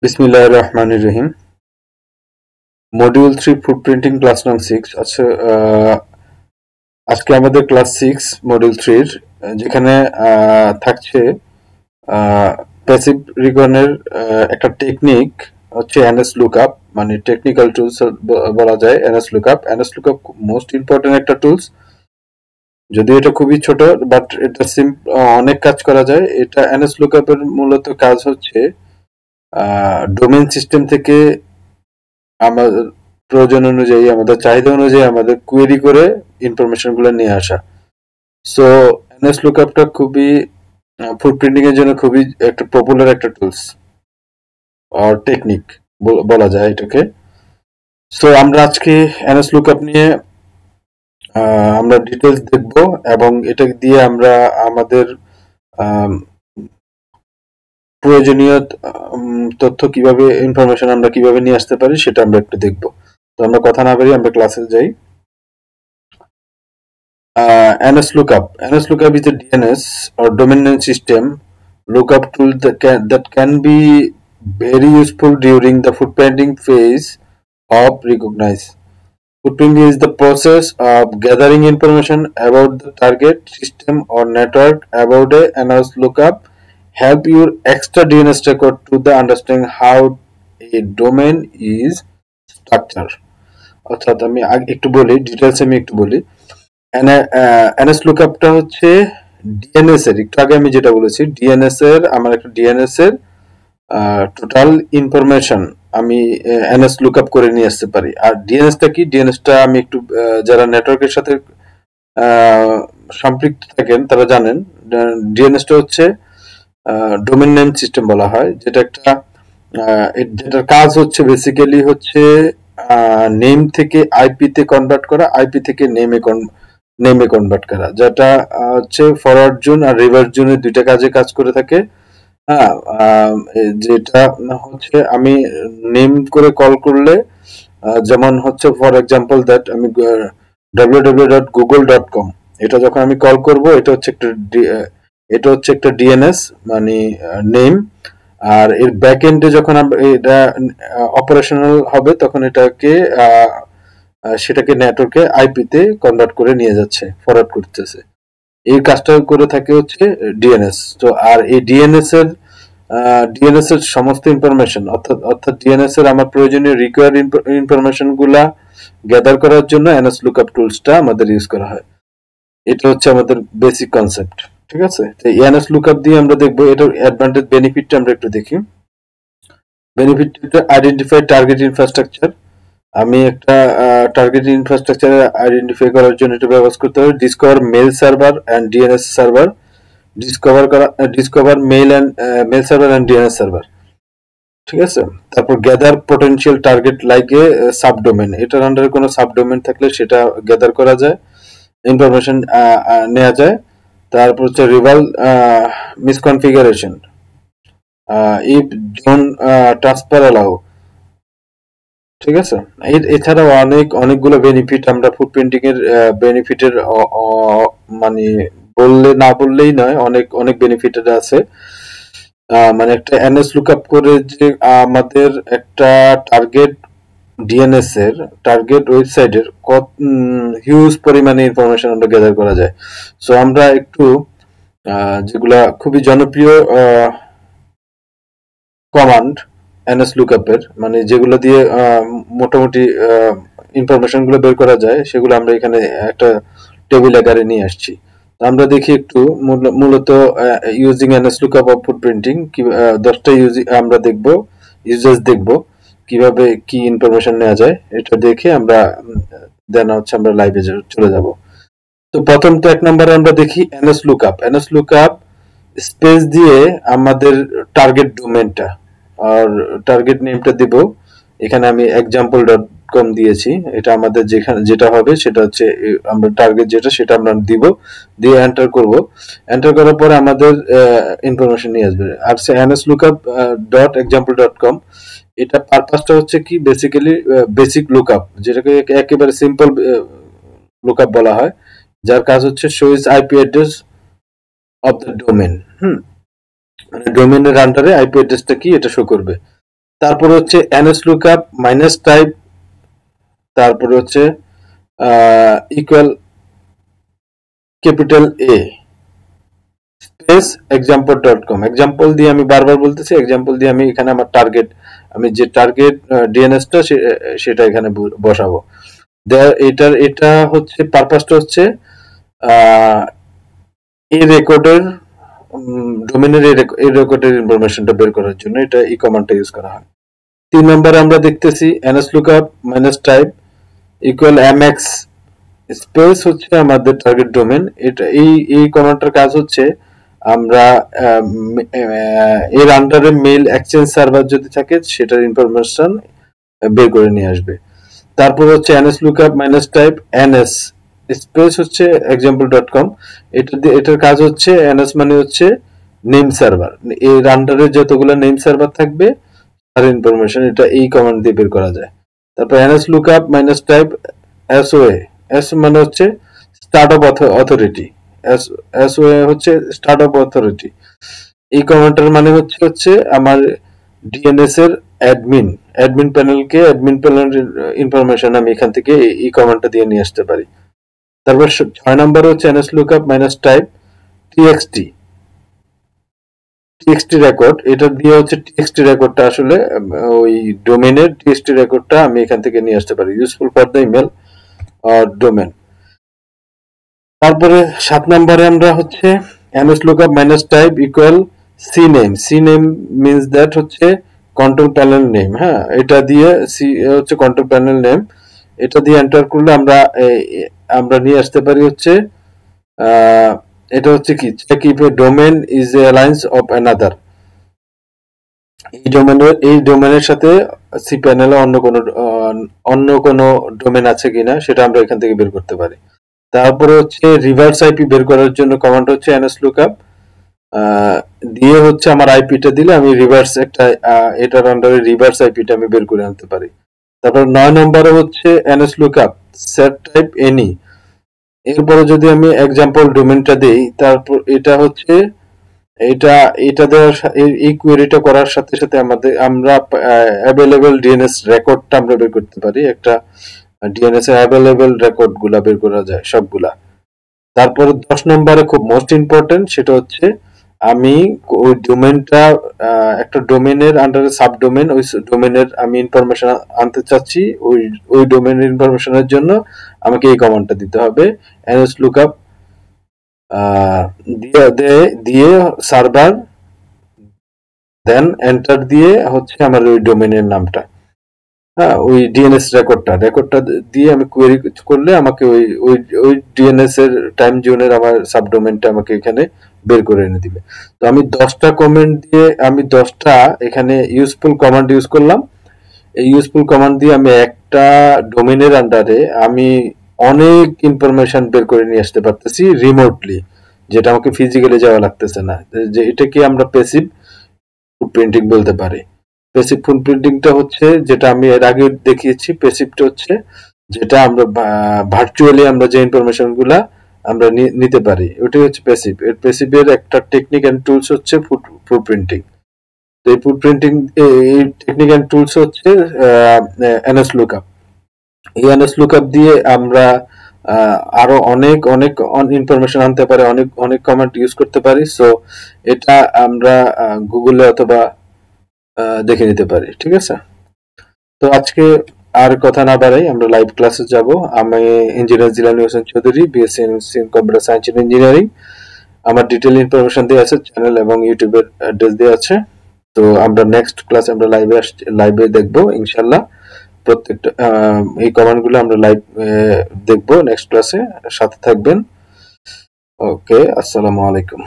বিসমিল্লাহির রহমানির রহিম। Module 3 ফুটপ্রিন্টিং class নং 6। আচ্ছা, আজকে আমাদের ক্লাস 6 মডিউল 3 এর যেখানে থাকছে প্যাসিভ রিকনের একটা টেকনিক হচ্ছে এনএস লুকআপ, মানে টেকনিক্যাল টুলস বলা যায়। এনএস লুকআপ মোস্ট ইম্পর্টেন্ট একটা টুলস, যদিও এটা খুবই ছোট, বাট এটা অনেক কাজ করা যায়। এটা এনএস লুকআপের মূলত কাজ হচ্ছে ডোমেইন সিস্টেম থেকে আমাদের প্রয়োজন অনুযায়ী, আমাদের চাহিদা অনুযায়ী আমাদের কোয়েরি করে ইনফরমেশন গুলো নিয়ে আসা। সো এনএস লুকআপটা খুবই ফুটপ্রিন্টিং এর জন্য খুবই একটা পপুলার একটা টুলস আর টেকনিক বলা যায় এটাকে। সো আমরা আজকে এনএস লুকআপ নিয়ে আমরা ডিটেলস দেখব এবং এটা দিয়ে আমরা আমাদের প্রয়োজনীয় তথ্য কিভাবে ইনফরমেশন আমরা কিভাবে নিয়ে আসতে পারি সেটা আমরা একটু দেখব। তো আমরা কথা না বাড়িয়ে আমরা ক্লাসে যাই। NS lookup. NS lookup is a DNS or domain name system lookup tool that can be very useful during the footprinting phase of recognize. Footprinting is the process of gathering information about the target system or network. About a NS lookup help your extra DNS record to the understand how a domain is structured. অর্থাৎ আমি একটু বলি, details আমি একটু বলি। NS লুকআপটা হচ্ছে DNS এর, একটু আগে আমি যেটা বলেছি, ডিএনএস এর, আমার একটা ডিএনএস এর টোটাল ইনফরমেশন আমি এনএস লুকআপ করে নিয়ে আসতে পারি। আর ডিএনএসটা কি? ডিএনএসটা আমি একটু যারা নেটওয়ার্কের সাথে সম্পৃক্ত থাকেন তারা জানেন। ডিএনএসটা হচ্ছে ডোমেইন নেম সিস্টেম বলা হয়, যেটা একটা যেটার কাজ হচ্ছে বেসিক্যালি হচ্ছে নেম থেকে আইপি তে কনভার্ট করা, আইপি থেকে নেমে কনভার্ট করা, যেটা হচ্ছে ফরওয়ার্ড জোন আর রিভার্স জোনে দুইটা কাজে কাজ করে থাকে। হ্যাঁ, যেটা হচ্ছে আমি নেম করে কল করলে, যেমন হচ্ছে ফর এক্সাম্পল দ্যাট আমি www.google.com এটা যখন আমি কল করব, এটা হচ্ছে একটা ডিএনএস মানে নেম। আর এর ব্যাক এন্ডে যখন এটা অপারেশনাল হবে তখন সেটাকে নেটওয়ার্কে আইপি তে কনভার্ট করে নিয়ে যাচ্ছে, ফরওয়ার্ড করতেছে। এই কাজটা করে থাকে হচ্ছে ডিএনএস। তো আর এই ডিএনএস এর সমস্ত ইনফরমেশন, অর্থাৎ ডিএনএস এর আমার প্রয়োজনীয় রিকোয়ার্ড ইনফরমেশন গুলা গ্যাদার করার জন্য এনএস লুকআপ টুলসটা আমাদের ইউজ করা হয়। এটা হচ্ছে আমাদের বেসিক কনসেপ্ট, ঠিক আছে? তো এনএস লুকআপ দিয়ে আমরা দেখবো এটার অ্যাডভান্টেজ বেনিফিটটা আমরা একটু দেখি। বেনিফিটটা আইডেন্টিফাই টার্গেট ইনফ্রাস্ট্রাকচার। আমি একটা টার্গেট ইনফ্রাস্ট্রাকচার আইডেন্টিফাই করার জন্য এটা ব্যবহার করতে হবে। Discover mail server and DNS server, discover mail server and DNS server, ঠিক আছে? তারপর gather potential target like a subdomain, এটার আন্ডারে কোনো সাবডোমেন থাকলে সেটা গ্যাদার করা যায়, ইনফরমেশন নেওয়া যায়। তারপর হচ্ছে রিভাল মিসকনফিগারেশন, ইফ জোন ট্রান্সফার অ্যালাউ, ঠিক আছে? এছাড়াও অনেকগুলো বেনিফিট আমরা ফুটপ্রিন্টিং এর বেনিফিটের মানে না বললেই নয়, অনেক বেনিফিট আছে। মানে একটা এনএস লুকআপ করে যে আমাদের একটা টার্গেট ডিএনএস এর টার্গেট ওয়েবসাইটের হিউজ পরিমাণে ইনফরমেশন আমরা গ্যাদার করা যায়। সো আমরা একটু যেগুলা খুবই জনপ্রিয় কমান্ড এনএস লুকআপের, মানে যেগুলো দিয়ে মোটামুটি ইনফরমেশন গুলো বের করা যায়, সেগুলো আমরা এখানে একটা টেবিল আকারে নিয়ে আসছি। আমরা দেখি একটু মূলত ইউজিং এনএস লুকআপ অফ ফুটপ্রিন্টিং 10টা আমরা ইউজেস দেখব কিভাবে কি ইনফরমেশন নেওয়া যায়। এটা দেখে আমরা দেন হচ্ছে আমরা লাইভে চলে যাব। তো প্রথম তো 1 নম্বরে আমরা দেখি এনএস লুকআপ স্পেস দিয়ে আমাদের টার্গেট ডোমেনটা আর টার্গেট নেমটা দিব। এখানে আমি example.com দিয়েছি। এটা আমাদের যেটা হবে সেটা হচ্ছে আমরা টার্গেট সেটা আমরা দিব, দিয়ে এন্টার করব। এন্টার করার পরে আমাদের ইনফরমেশন নিয়ে আসবে। আর nslookup.example.com এটা পারপাসটা হচ্ছে কি, বেসিক্যালি বেসিক লুকআপ, যেটাকে একেবারে সিম্পল লুকআপ বলা হয়, যার কাজ হচ্ছে shows IP address of the domain. মানে ডোমেনের আন্ডারে আইপি অ্যাড্রেসটা কি এটা শো করবে। তারপর হচ্ছে ns lookup মাইনাস টাইপ, তারপর হচ্ছে equal capital A space example.com। Example দিয়ে আমি বারবার বলতেছি, এক্সাম্পল দিয়ে আমি এখানে আমার টার্গেট, আমি যে টার্গেট ডিএনএসটা সেটা এখানে বসাবো। এটা হচ্ছে পারপাসটা হচ্ছে এই রেকর্ডের ডোমেনের এই রেকর্ডের ইনফরমেশনটা বের করার জন্য এটা এই কমান্ডটা ইউজ করা হয়। 3 নম্বরে আমরা দেখতেছি nslookup minus type equal mx space হচ্ছে আমাদের টার্গেট ডোমেন। এটা এই কমান্ডটার কাজ হচ্ছে আমরা এর আন্ডারে মেইল এক্সচেঞ্জ সার্ভার যদি থাকে সেটার ইনফরমেশন বের করে নিয়ে আসবে। তারপর হচ্ছে nslookup minus type ns space হচ্ছে example.com। এটার কাজ হচ্ছে ns মানে হচ্ছে নেম সার্ভার, এর আন্ডারে যতগুলো নেম সার্ভার থাকবে তার ইনফরমেশন এটা এই কমান্ড দিয়ে বের করা যায়। তারপর nslookup minus type soa, s মানে হচ্ছে স্টার্ট অফ অথরিটি, soa হচ্ছে স্টার্ট অফ অথরিটি। এই কমান্ডটার মানে হচ্ছে আমার ডিএনএস এর অ্যাডমিন প্যানেলকে অ্যাডমিন প্যানেলের ইনফরমেশন আমি এখান থেকে এই কমান্ডটা দিয়ে নিয়ে আসতে পারি। তারপর 6 নম্বরে হচ্ছে nslookup minus type txt record. এটা দিয়ে হচ্ছে txt রেকর্ডটা আসলে ওই ডোমেনের txt রেকর্ডটা আমি এখান থেকে নিয়ে আসতে পারি, useful for the email domain. তারপরে 7 নম্বরে আমরা হচ্ছে nslookup minus type equal cname means that হচ্ছে কন্ট্রোল প্যানেল নেম। হ্যাঁ, এটা দিয়ে সি হচ্ছে কন্ট্রোল প্যানেল নেম, এটা দিয়ে এন্টার করলে আমরা নিয়ে আসতে পারি হচ্ছে এটা হচ্ছে কি check if a domain is a alliance of another. এই ডোমেনের সাথে সি প্যানেলে অন্য কোনো ডোমেন আছে কিনা সেটা আমরা এখান থেকে বের করতে পারি। তারপরে হচ্ছে রিভার্স আইপি বের করার জন্য কমান্ড হচ্ছে nslookup দিয়ে হচ্ছে আমার আইপিটা দিলে আমি রিভার্স একটা এটার আন্ডারে রিভার্স আইপিটা আমি বের করে আনতে পারি। তারপর 9 নম্বরে হচ্ছে nslookup set type any। এরপরে যদি আমি এক্সাম্পল ডোমেনটা দেই, তারপর এটা হচ্ছে এটা দেওয়ার এই কোয়েরিটা করার সাথে সাথে আমরা অ্যাভেলেবল ডিএনএস রেকর্ডটা আমরা বের করতে পারি। একটা ডিএনএস এর অ্যাভেলেবল রেকর্ড গুলা বের করা যায় সবগুলা। তারপর 10 নম্বরে খুব মোস্ট ইম্পর্টেন্ট, সেটা হচ্ছে আমি ওই ডোমেনটা একটা ডোমেনের আন্ডারে সাবডোমেন, ওই ডোমেনের আমি ইনফরমেশন আনতে চাচ্ছি, ওই ডোমেনের ইনফরমেশনের জন্য আমাকে এই কমান্ডটা দিতে হবে nslookup দিয়ে সার্ভার দেন এন্টার দিয়ে হচ্ছে আমার ওই ডোমেনের নামটা, হ্যাঁ ওই ডিএনএস রেকর্ডটা দিয়ে আমি কোয়েরি করলে আমাকে ওই ডিএনএস এর টাইম জোনের আমার সাবডোমেনটা আমাকে এখানে বের করে এনে দিবে। তো আমি 10টা কমেন্ট দিয়ে আমি 10টা এখানে ইউজফুল কমান্ড ইউজ করলাম। এই ইউজফুল কমান্ড দিয়ে আমি একটা ডোমেনের আন্ডারে আমি অনেক ইনফরমেশন বের করে নিয়ে আসতে পারতেছি রিমোটলি, যেটা আমাকে ফিজিক্যালি যাওয়া লাগতেছে না। যে এটাকে আমরা প্যাসিভ প্রিন্টিং বলতে পারি। প্যাসিভ প্রিন্টিংটা হচ্ছে যেটা আমি এর আগে দেখিয়েছি, প্যাসিভটা হচ্ছে যেটা আমরা ভার্চুয়ালি আমরা যে ইনফরমেশন গুলা আমরা নিতে পারি, ওটাই হচ্ছে প্যাসিভ। এর প্যাসিভের একটা টেকনিক এন্ড টুলস হচ্ছে ফুট প্রিন্টিং। তো এই ফুট প্রিন্টিং এই টেকনিক এন্ড টুলস হচ্ছে nslookup। এই nslookup দিয়ে আমরা আরো অনেক অনেক ইনফরমেশন আনতে পারি, অনেক কমান্ড ইউজ করতে পারি। সো এটা আমরা গুগলে অথবা দেখে নিতে পারি, ঠিক আছে। তো আজকে আর কথা না বাড়াই আমরা লাইভ ক্লাসে যাব। আমি engineer Jilani Hossain Chowdhury, BSc in computer science and engineering. আমার ডিটেইল ইনফরমেশন দেওয়া আছে, চ্যানেল এবং ইউটিউবের অ্যাড্রেস দেওয়া আছে। তো আমরা নেক্সট ক্লাসে আমরা লাইভে দেখবো ইনশাআল্লাহ। প্রত্যেকটা এই কমেন্টগুলো আমরা লাইভ দেখবো নেক্সট ক্লাসে, সাথে থাকবেন। ওকে, আসসালামু আলাইকুম।